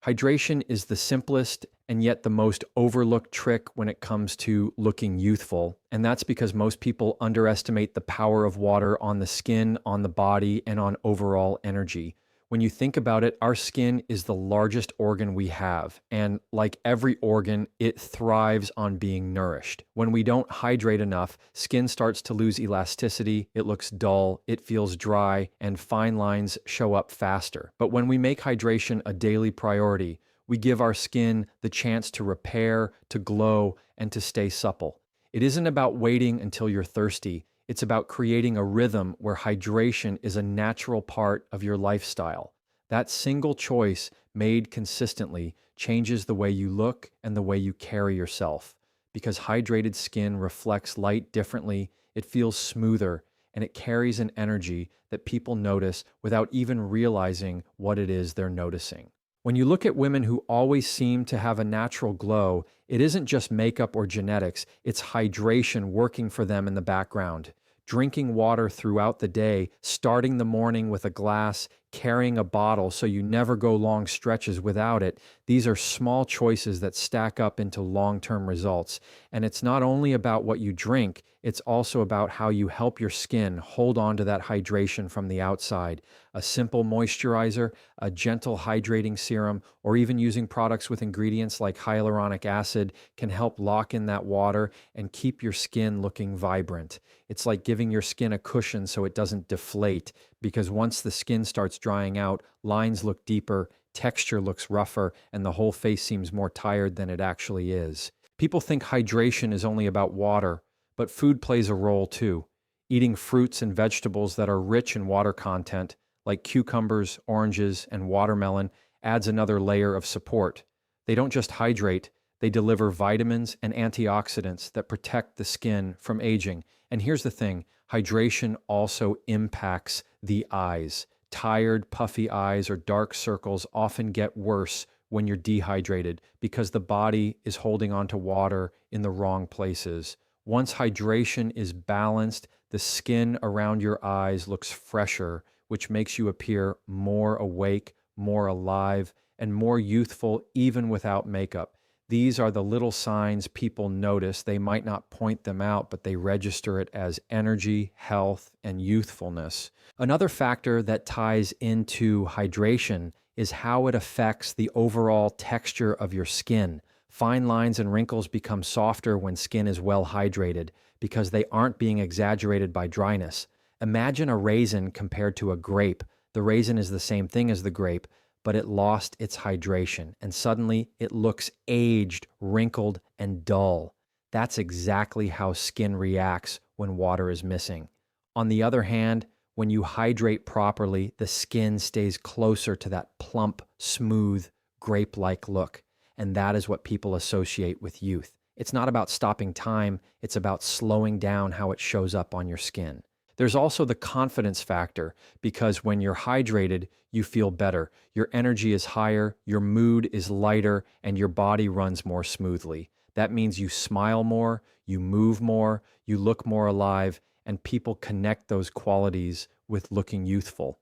Hydration is the simplest and yet the most overlooked trick when it comes to looking youthful. And that's because most people underestimate the power of water on the skin, on the body, and on overall energy. When you think about it, our skin is the largest organ we have. And like every organ, it thrives on being nourished. When we don't hydrate enough, skin starts to lose elasticity, it looks dull, it feels dry, and fine lines show up faster. But when we make hydration a daily priority, we give our skin the chance to repair, to glow, and to stay supple. It isn't about waiting until you're thirsty. It's about creating a rhythm where hydration is a natural part of your lifestyle. That single choice made consistently changes the way you look and the way you carry yourself. Because hydrated skin reflects light differently, it feels smoother, and it carries an energy that people notice without even realizing what it is they're noticing. When you look at women who always seem to have a natural glow, it isn't just makeup or genetics, it's hydration working for them in the background. Drinking water throughout the day, starting the morning with a glass, carrying a bottle so you never go long stretches without it, these are small choices that stack up into long-term results. And it's not only about what you drink, it's also about how you help your skin hold on to that hydration from the outside. A simple moisturizer, a gentle hydrating serum, or even using products with ingredients like hyaluronic acid can help lock in that water and keep your skin looking vibrant. It's like giving your skin a cushion so it doesn't deflate, because once the skin starts drying out, lines look deeper, texture looks rougher, and the whole face seems more tired than it actually is. People think hydration is only about water, but food plays a role too. Eating fruits and vegetables that are rich in water content, like cucumbers, oranges, and watermelon, adds another layer of support. They don't just hydrate, they deliver vitamins and antioxidants that protect the skin from aging. And here's the thing, hydration also impacts the eyes. Tired, puffy eyes or dark circles often get worse when you're dehydrated because the body is holding on to water in the wrong places. Once hydration is balanced, the skin around your eyes looks fresher, which makes you appear more awake, more alive, and more youthful even without makeup. These are the little signs people notice. They might not point them out, but they register it as energy, health, and youthfulness. Another factor that ties into hydration is how it affects the overall texture of your skin. Fine lines and wrinkles become softer when skin is well hydrated because they aren't being exaggerated by dryness. Imagine a raisin compared to a grape. The raisin is the same thing as the grape, but it lost its hydration, and suddenly it looks aged, wrinkled, and dull. That's exactly how skin reacts when water is missing. On the other hand, when you hydrate properly, the skin stays closer to that plump, smooth, grape-like look, and that is what people associate with youth. It's not about stopping time, it's about slowing down how it shows up on your skin. There's also the confidence factor, because when you're hydrated, you feel better. Your energy is higher, your mood is lighter, and your body runs more smoothly. That means you smile more, you move more, you look more alive, and people connect those qualities with looking youthful.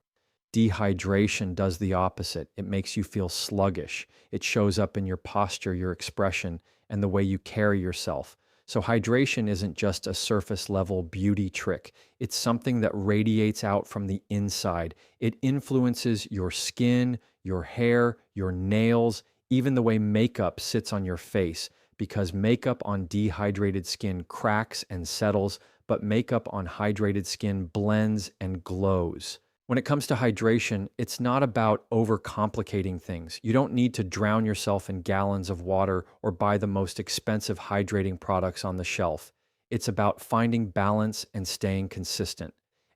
Dehydration does the opposite. It makes you feel sluggish. It shows up in your posture, your expression, and the way you carry yourself. So hydration isn't just a surface level beauty trick. It's something that radiates out from the inside. It influences your skin, your hair, your nails, even the way makeup sits on your face, because makeup on dehydrated skin cracks and settles, but makeup on hydrated skin blends and glows. When it comes to hydration, it's not about overcomplicating things. You don't need to drown yourself in gallons of water or buy the most expensive hydrating products on the shelf. It's about finding balance and staying consistent.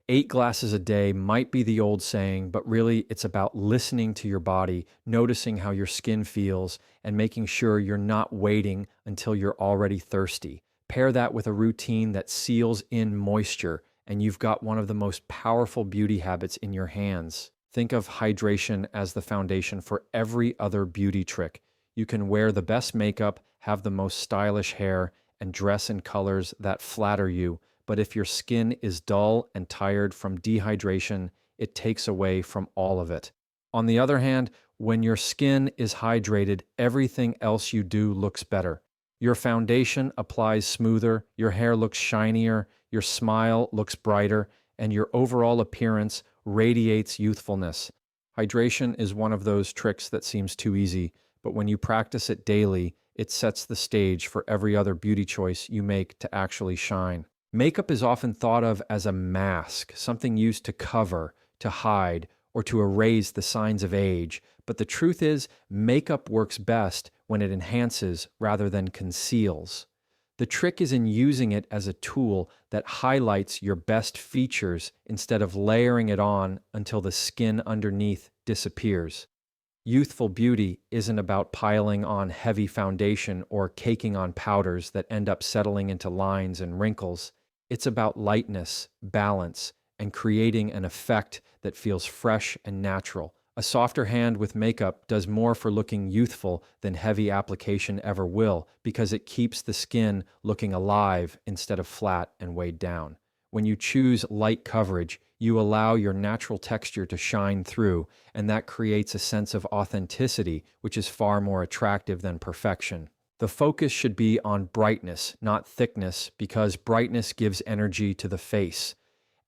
8 glasses a day might be the old saying, but really it's about listening to your body, noticing how your skin feels, and making sure you're not waiting until you're already thirsty. Pair that with a routine that seals in moisture, and you've got one of the most powerful beauty habits in your hands. Think of hydration as the foundation for every other beauty trick. You can wear the best makeup, have the most stylish hair, and dress in colors that flatter you, but if your skin is dull and tired from dehydration, it takes away from all of it. On the other hand, When your skin is hydrated, everything else you do looks better. Your foundation applies smoother, your hair looks shinier, your smile looks brighter, and your overall appearance radiates youthfulness. Hydration is one of those tricks that seems too easy, but when you practice it daily, it sets the stage for every other beauty choice you make to actually shine. Makeup is often thought of as a mask, something used to cover, to hide, or to erase the signs of age. But the truth is, makeup works best when it enhances rather than conceals. The trick is in using it as a tool that highlights your best features instead of layering it on until the skin underneath disappears. Youthful beauty isn't about piling on heavy foundation or caking on powders that end up settling into lines and wrinkles. It's about lightness, balance, and creating an effect that feels fresh and natural. A softer hand with makeup does more for looking youthful than heavy application ever will because it keeps the skin looking alive instead of flat and weighed down. When you choose light coverage, you allow your natural texture to shine through, and that creates a sense of authenticity, which is far more attractive than perfection. The focus should be on brightness, not thickness, because brightness gives energy to the face.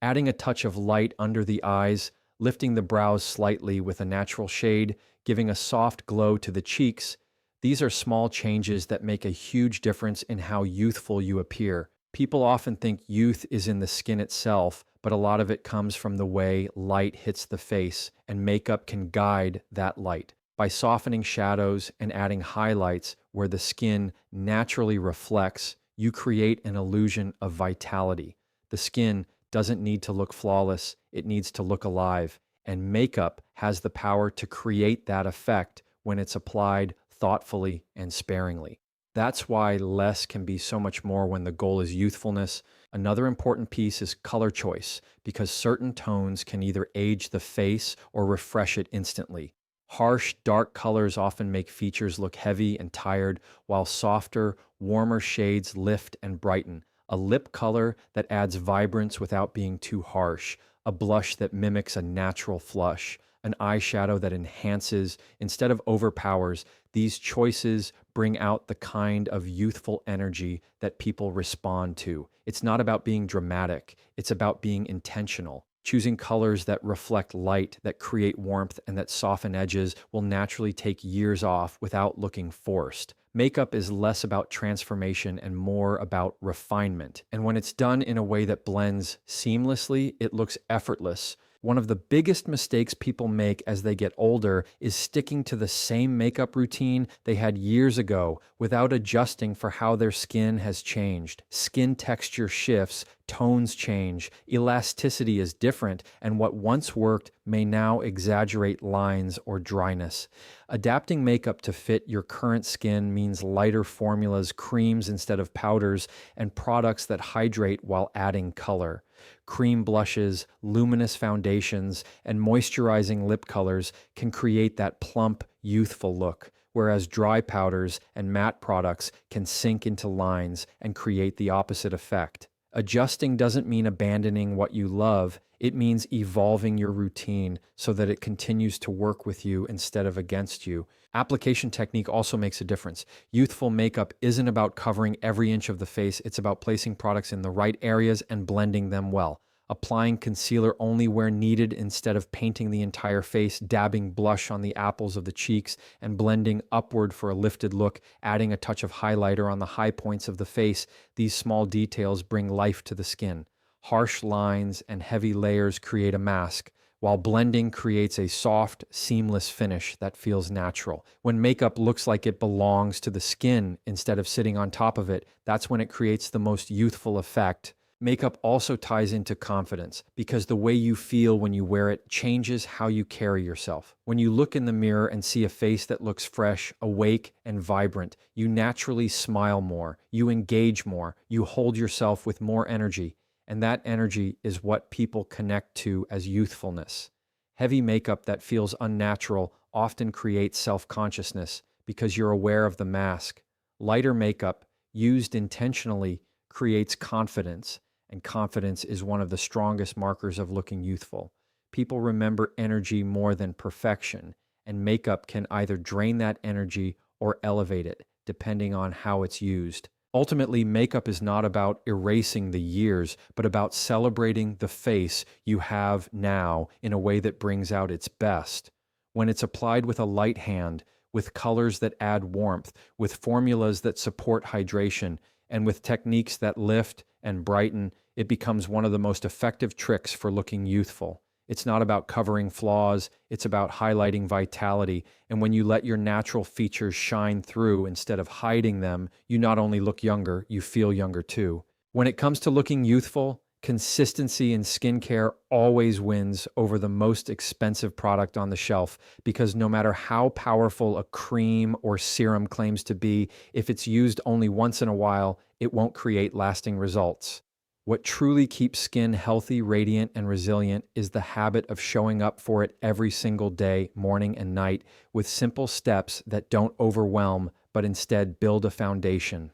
Adding a touch of light under the eyes, lifting the brows slightly with a natural shade, giving a soft glow to the cheeks, these are small changes that make a huge difference in how youthful you appear. People often think youth is in the skin itself, but a lot of it comes from the way light hits the face, and makeup can guide that light. By softening shadows and adding highlights where the skin naturally reflects, you create an illusion of vitality. The skin doesn't need to look flawless, it needs to look alive. And makeup has the power to create that effect when it's applied thoughtfully and sparingly. That's why less can be so much more when the goal is youthfulness. Another important piece is color choice, because certain tones can either age the face or refresh it instantly. Harsh, dark colors often make features look heavy and tired, while softer, warmer shades lift and brighten. A lip color that adds vibrance without being too harsh, a blush that mimics a natural flush, an eyeshadow that enhances instead of overpowers. These choices bring out the kind of youthful energy that people respond to. It's not about being dramatic, it's about being intentional. Choosing colors that reflect light, that create warmth, and that soften edges will naturally take years off without looking forced. Makeup is less about transformation and more about refinement. And when it's done in a way that blends seamlessly, it looks effortless. One of the biggest mistakes people make as they get older is sticking to the same makeup routine they had years ago without adjusting for how their skin has changed. Skin texture shifts, tones change, elasticity is different, and what once worked may now exaggerate lines or dryness. Adapting makeup to fit your current skin means lighter formulas, creams instead of powders, and products that hydrate while adding color. Cream blushes, luminous foundations, and moisturizing lip colors can create that plump, youthful look, whereas dry powders and matte products can sink into lines and create the opposite effect. Adjusting doesn't mean abandoning what you love, it means evolving your routine so that it continues to work with you instead of against you. Application technique also makes a difference. Youthful makeup isn't about covering every inch of the face, it's about placing products in the right areas and blending them well. Applying concealer only where needed instead of painting the entire face, dabbing blush on the apples of the cheeks, and blending upward for a lifted look, adding a touch of highlighter on the high points of the face. These small details bring life to the skin. Harsh lines and heavy layers create a mask, while blending creates a soft, seamless finish that feels natural. When makeup looks like it belongs to the skin instead of sitting on top of it, that's when it creates the most youthful effect. Makeup also ties into confidence because the way you feel when you wear it changes how you carry yourself. When you look in the mirror and see a face that looks fresh, awake, and vibrant, you naturally smile more, you engage more, you hold yourself with more energy, and that energy is what people connect to as youthfulness. Heavy makeup that feels unnatural often creates self-consciousness because you're aware of the mask. Lighter makeup, used intentionally, creates confidence, and confidence is one of the strongest markers of looking youthful. People remember energy more than perfection, and makeup can either drain that energy or elevate it, depending on how it's used. Ultimately, makeup is not about erasing the years, but about celebrating the face you have now in a way that brings out its best. When it's applied with a light hand, with colors that add warmth, with formulas that support hydration, and with techniques that lift and brighten, it becomes one of the most effective tricks for looking youthful. It's not about covering flaws, it's about highlighting vitality. And when you let your natural features shine through instead of hiding them, you not only look younger, you feel younger too. When it comes to looking youthful, consistency in skincare always wins over the most expensive product on the shelf, because no matter how powerful a cream or serum claims to be, if it's used only once in a while, it won't create lasting results. What truly keeps skin healthy, radiant, and resilient is the habit of showing up for it every single day, morning and night, with simple steps that don't overwhelm, but instead build a foundation.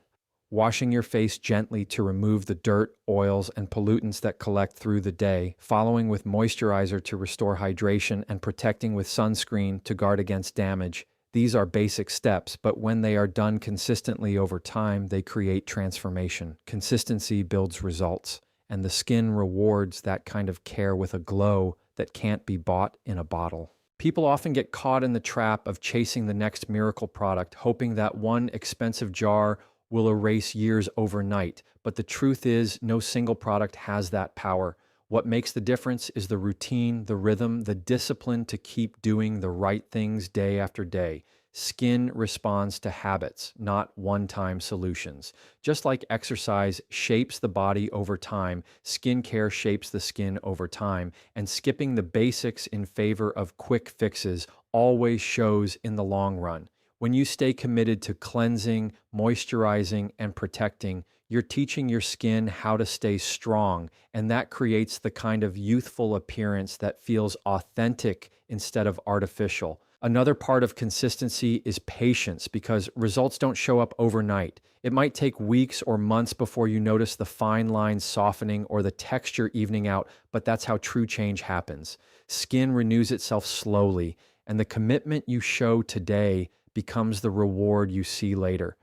Washing your face gently to remove the dirt, oils, and pollutants that collect through the day, following with moisturizer to restore hydration, and protecting with sunscreen to guard against damage. These are basic steps, but when they are done consistently over time, they create transformation. Consistency builds results, and the skin rewards that kind of care with a glow that can't be bought in a bottle. People often get caught in the trap of chasing the next miracle product, hoping that one expensive jar will erase years overnight. But the truth is, no single product has that power. What makes the difference is the routine, the rhythm, the discipline to keep doing the right things day after day. Skin responds to habits, not one-time solutions. Just like exercise shapes the body over time, skincare shapes the skin over time, and skipping the basics in favor of quick fixes always shows in the long run. When you stay committed to cleansing, moisturizing, and protecting, you're teaching your skin how to stay strong, and that creates the kind of youthful appearance that feels authentic instead of artificial. Another part of consistency is patience, because results don't show up overnight. It might take weeks or months before you notice the fine lines softening or the texture evening out, but that's how true change happens. Skin renews itself slowly, and the commitment you show today becomes the reward you see later.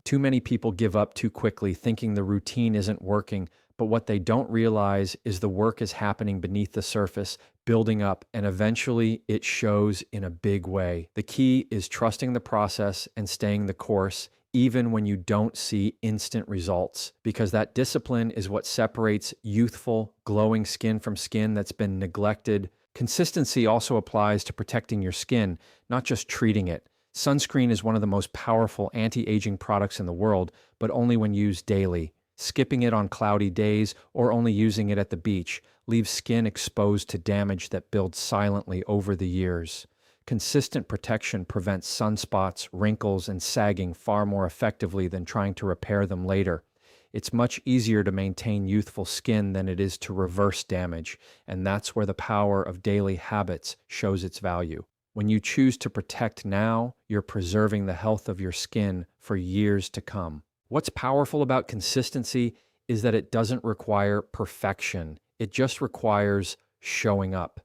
Too many people give up too quickly, thinking the routine isn't working, but what they don't realize is the work is happening beneath the surface, building up, and eventually it shows in a big way. The key is trusting the process and staying the course, even when you don't see instant results, because that discipline is what separates youthful, glowing skin from skin that's been neglected. Consistency also applies to protecting your skin, not just treating it. Sunscreen is one of the most powerful anti-aging products in the world, but only when used daily. Skipping it on cloudy days or only using it at the beach leaves skin exposed to damage that builds silently over the years. Consistent protection prevents sunspots, wrinkles, and sagging far more effectively than trying to repair them later. It's much easier to maintain youthful skin than it is to reverse damage, and that's where the power of daily habits shows its value. When you choose to protect now, you're preserving the health of your skin for years to come. What's powerful about consistency is that it doesn't require perfection. It just requires showing up.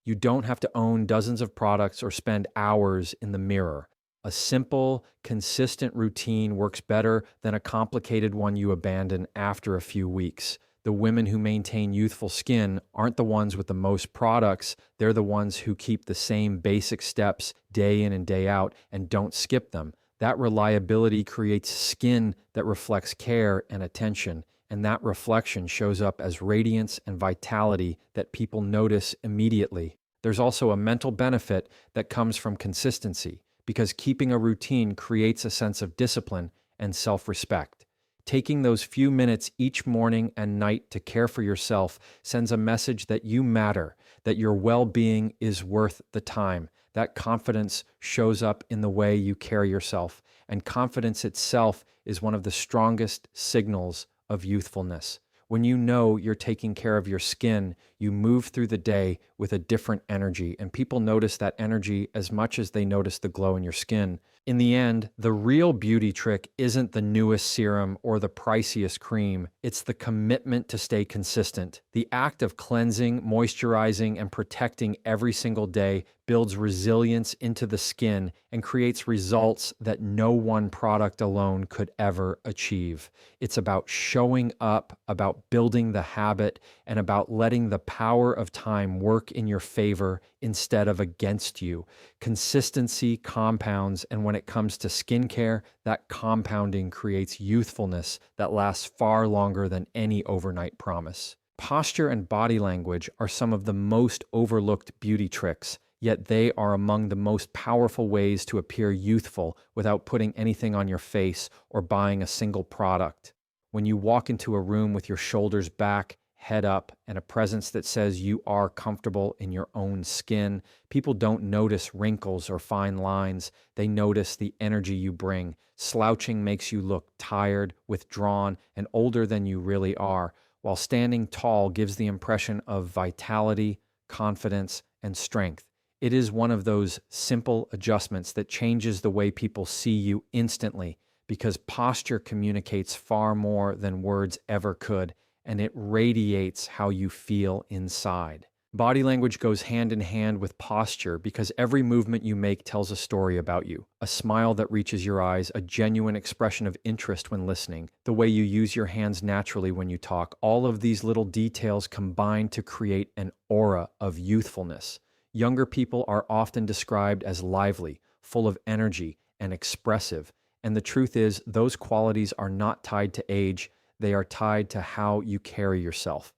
You don't have to own dozens of products or spend hours in the mirror. A simple, consistent routine works better than a complicated one you abandon after a few weeks. The women who maintain youthful skin aren't the ones with the most products. They're the ones who keep the same basic steps day in and day out and don't skip them. That reliability creates skin that reflects care and attention, and that reflection shows up as radiance and vitality that people notice immediately. There's also a mental benefit that comes from consistency, because keeping a routine creates a sense of discipline and self-respect. Taking those few minutes each morning and night to care for yourself sends a message that you matter, that your well-being is worth the time. That confidence shows up in the way you carry yourself, and confidence itself is one of the strongest signals of youthfulness. When you know you're taking care of your skin, you move through the day with a different energy, and people notice that energy as much as they notice the glow in your skin. In the end, the real beauty trick isn't the newest serum or the priciest cream. It's the commitment to stay consistent. The act of cleansing, moisturizing, and protecting every single day builds resilience into the skin and creates results that no one product alone could ever achieve. It's about showing up, about building the habit, and about letting the power of time work in your favor instead of against you. Consistency compounds, and when it comes to skincare, that compounding creates youthfulness that lasts far longer than any overnight promise. Posture and body language are some of the most overlooked beauty tricks, yet they are among the most powerful ways to appear youthful without putting anything on your face or buying a single product. When you walk into a room with your shoulders back, head up, and a presence that says you are comfortable in your own skin, people don't notice wrinkles or fine lines. They notice the energy you bring. Slouching makes you look tired, withdrawn, and older than you really are, while standing tall gives the impression of vitality, confidence, and strength. It is one of those simple adjustments that changes the way people see you instantly, because posture communicates far more than words ever could, and it radiates how you feel inside. Body language goes hand in hand with posture because every movement you make tells a story about you. A smile that reaches your eyes, a genuine expression of interest when listening, the way you use your hands naturally when you talk, all of these little details combine to create an aura of youthfulness. Younger people are often described as lively, full of energy, and expressive. And the truth is, those qualities are not tied to age, they are tied to how you carry yourself.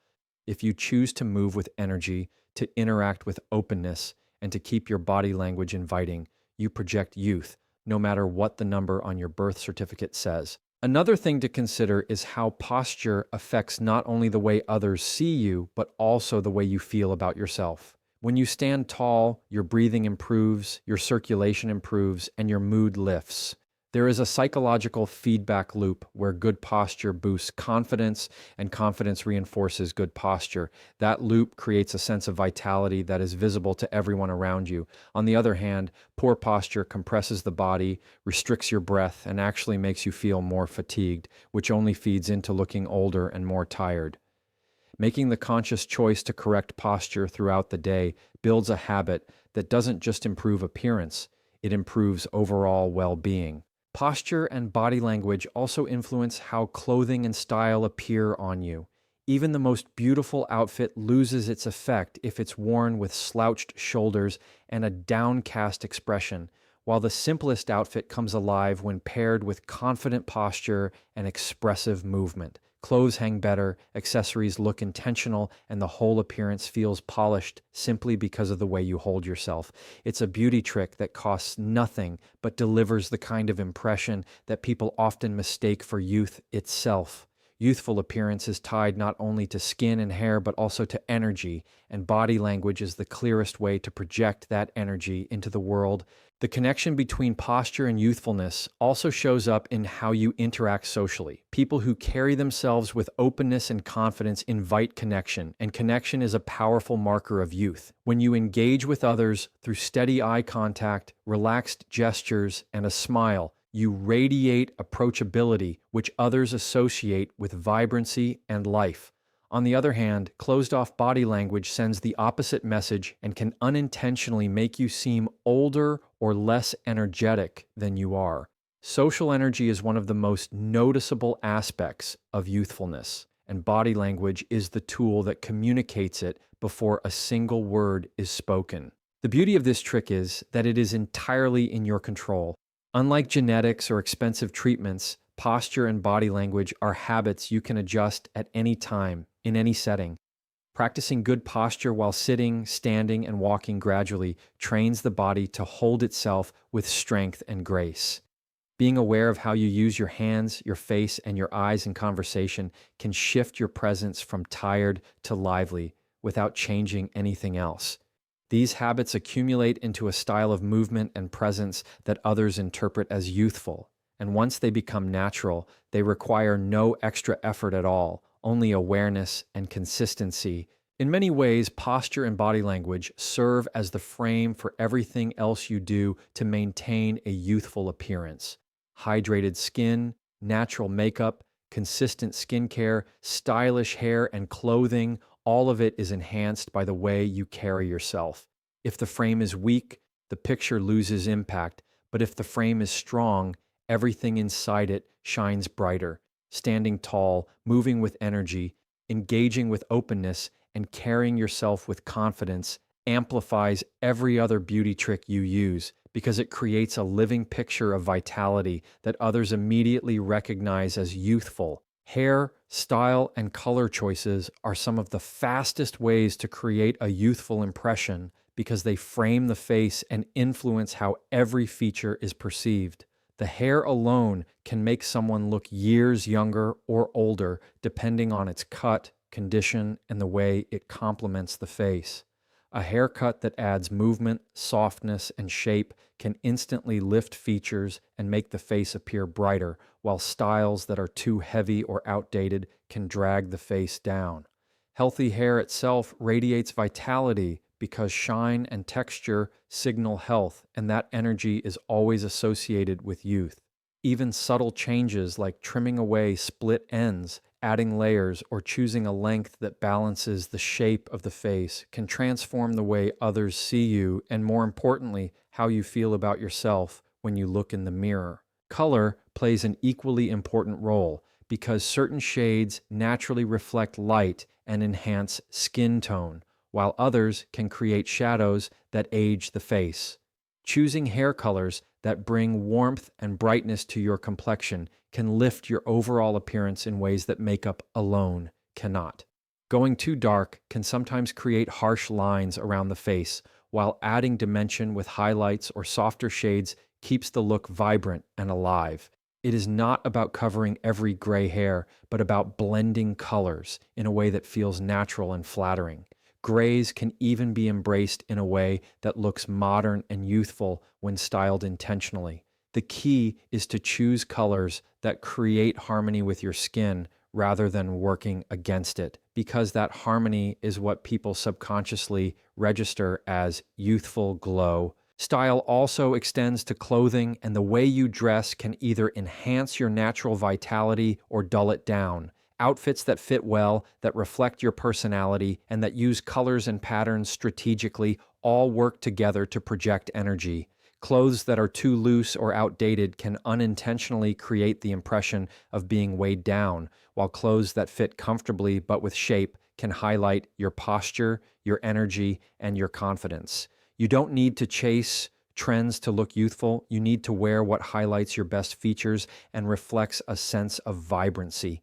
If you choose to move with energy, to interact with openness, and to keep your body language inviting, you project youth, no matter what the number on your birth certificate says. Another thing to consider is how posture affects not only the way others see you, but also the way you feel about yourself. When you stand tall, your breathing improves, your circulation improves, and your mood lifts. There is a psychological feedback loop where good posture boosts confidence and confidence reinforces good posture. That loop creates a sense of vitality that is visible to everyone around you. On the other hand, poor posture compresses the body, restricts your breath, and actually makes you feel more fatigued, which only feeds into looking older and more tired. Making the conscious choice to correct posture throughout the day builds a habit that doesn't just improve appearance, it improves overall well-being. Posture and body language also influence how clothing and style appear on you. Even the most beautiful outfit loses its effect if it's worn with slouched shoulders and a downcast expression, while the simplest outfit comes alive when paired with confident posture and expressive movement. Clothes hang better, accessories look intentional, and the whole appearance feels polished simply because of the way you hold yourself. It's a beauty trick that costs nothing but delivers the kind of impression that people often mistake for youth itself. Youthful appearance is tied not only to skin and hair, but also to energy, and body language is the clearest way to project that energy into the world. The connection between posture and youthfulness also shows up in how you interact socially. People who carry themselves with openness and confidence invite connection, and connection is a powerful marker of youth. When you engage with others through steady eye contact, relaxed gestures, and a smile, you radiate approachability, which others associate with vibrancy and life. On the other hand, closed-off body language sends the opposite message and can unintentionally make you seem older or less energetic than you are. Social energy is one of the most noticeable aspects of youthfulness, and body language is the tool that communicates it before a single word is spoken. The beauty of this trick is that it is entirely in your control. Unlike genetics or expensive treatments, posture and body language are habits you can adjust at any time, in any setting. Practicing good posture while sitting, standing, and walking gradually trains the body to hold itself with strength and grace. Being aware of how you use your hands, your face, and your eyes in conversation can shift your presence from tired to lively without changing anything else. These habits accumulate into a style of movement and presence that others interpret as youthful, and once they become natural, they require no extra effort at all, only awareness and consistency. In many ways, posture and body language serve as the frame for everything else you do to maintain a youthful appearance. Hydrated skin, natural makeup, consistent skincare, stylish hair, and clothing, all of it is enhanced by the way you carry yourself. If the frame is weak, the picture loses impact, but if the frame is strong, everything inside it shines brighter. Standing tall, moving with energy, engaging with openness, and carrying yourself with confidence amplifies every other beauty trick you use because it creates a living picture of vitality that others immediately recognize as youthful. Hair, style, and color choices are some of the fastest ways to create a youthful impression because they frame the face and influence how every feature is perceived. The hair alone can make someone look years younger or older depending on its cut, condition, and the way it complements the face. A haircut that adds movement, softness, and shape can instantly lift features and make the face appear brighter, while styles that are too heavy or outdated can drag the face down. Healthy hair itself radiates vitality because shine and texture signal health, and that energy is always associated with youth. Even subtle changes like trimming away split ends, adding layers, or choosing a length that balances the shape of the face can transform the way others see you and, more importantly, how you feel about yourself when you look in the mirror. Color plays an equally important role because certain shades naturally reflect light and enhance skin tone, while others can create shadows that age the face. Choosing hair colors that bring warmth and brightness to your complexion can lift your overall appearance in ways that makeup alone cannot. Going too dark can sometimes create harsh lines around the face, while adding dimension with highlights or softer shades keeps the look vibrant and alive. It is not about covering every gray hair, but about blending colors in a way that feels natural and flattering. Grays can even be embraced in a way that looks modern and youthful when styled intentionally. The key is to choose colors that create harmony with your skin rather than working against it, because that harmony is what people subconsciously register as youthful glow. Style also extends to clothing, and the way you dress can either enhance your natural vitality or dull it down. Outfits that fit well, that reflect your personality, and that use colors and patterns strategically all work together to project energy. Clothes that are too loose or outdated can unintentionally create the impression of being weighed down, while clothes that fit comfortably but with shape can highlight your posture, your energy, and your confidence. You don't need to chase trends to look youthful. You need to wear what highlights your best features and reflects a sense of vibrancy.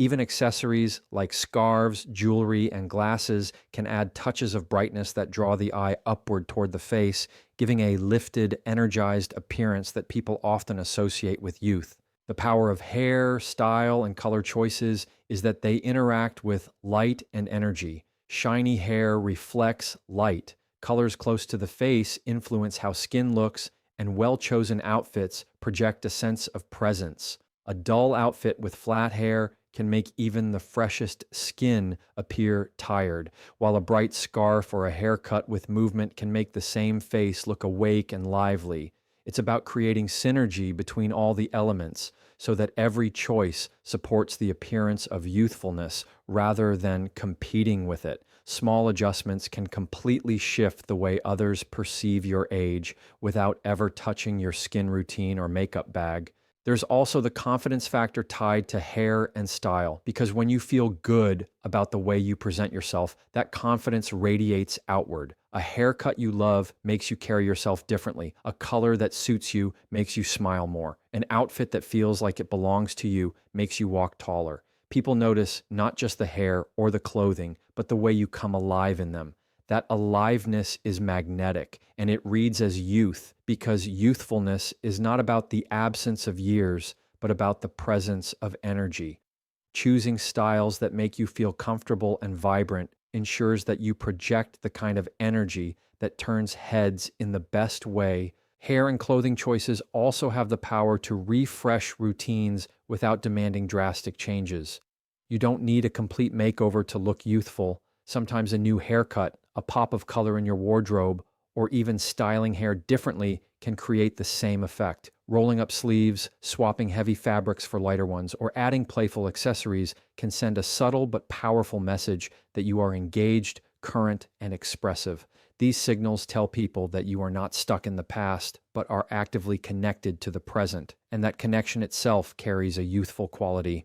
Even accessories like scarves, jewelry, and glasses can add touches of brightness that draw the eye upward toward the face, giving a lifted, energized appearance that people often associate with youth. The power of hair, style, and color choices is that they interact with light and energy. Shiny hair reflects light. Colors close to the face influence how skin looks, and well-chosen outfits project a sense of presence. A dull outfit with flat hair can make even the freshest skin appear tired, while a bright scarf or a haircut with movement can make the same face look awake and lively. It's about creating synergy between all the elements so that every choice supports the appearance of youthfulness rather than competing with it. Small adjustments can completely shift the way others perceive your age without ever touching your skin routine or makeup bag. There's also the confidence factor tied to hair and style, because when you feel good about the way you present yourself, that confidence radiates outward. A haircut you love makes you carry yourself differently. A color that suits you makes you smile more. An outfit that feels like it belongs to you makes you walk taller. People notice not just the hair or the clothing, but the way you come alive in them. That aliveness is magnetic, and it reads as youth because youthfulness is not about the absence of years, but about the presence of energy. Choosing styles that make you feel comfortable and vibrant ensures that you project the kind of energy that turns heads in the best way. Hair and clothing choices also have the power to refresh routines without demanding drastic changes. You don't need a complete makeover to look youthful. Sometimes a new haircut, a pop of color in your wardrobe, or even styling hair differently can create the same effect. Rolling up sleeves, swapping heavy fabrics for lighter ones, or adding playful accessories can send a subtle but powerful message that you are engaged, current, and expressive. These signals tell people that you are not stuck in the past, but are actively connected to the present, and that connection itself carries a youthful quality.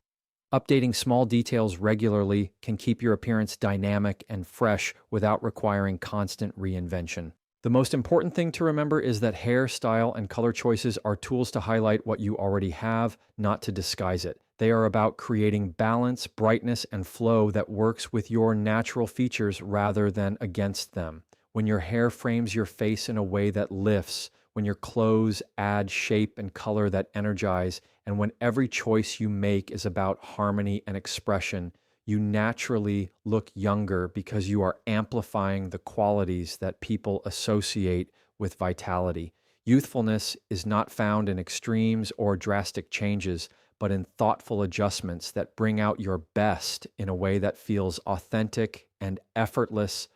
Updating small details regularly can keep your appearance dynamic and fresh without requiring constant reinvention. The most important thing to remember is that hair, style, and color choices are tools to highlight what you already have, not to disguise it. They are about creating balance, brightness, and flow that works with your natural features rather than against them. When your hair frames your face in a way that lifts, when your clothes add shape and color that energize, and when every choice you make is about harmony and expression, you naturally look younger because you are amplifying the qualities that people associate with vitality. Youthfulness is not found in extremes or drastic changes, but in thoughtful adjustments that bring out your best in a way that feels authentic and effortless